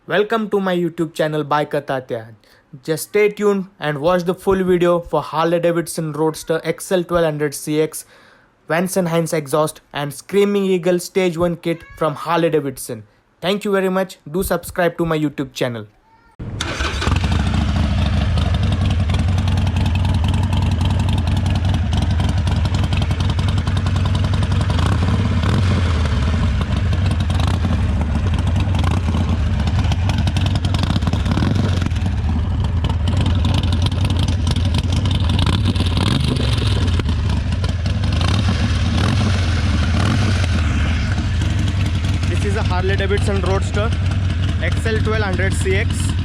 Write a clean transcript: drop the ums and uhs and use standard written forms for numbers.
Welcome to my YouTube channel by Katatya. Just stay tuned and watch the full video for Harley Davidson Roadster XL1200CX, Vanson Hines exhaust and Screaming Eagle Stage 1 kit from Harley Davidson. Thank you very much. Do subscribe to my YouTube channel. This is a Harley Davidson Roadster XL1200CX.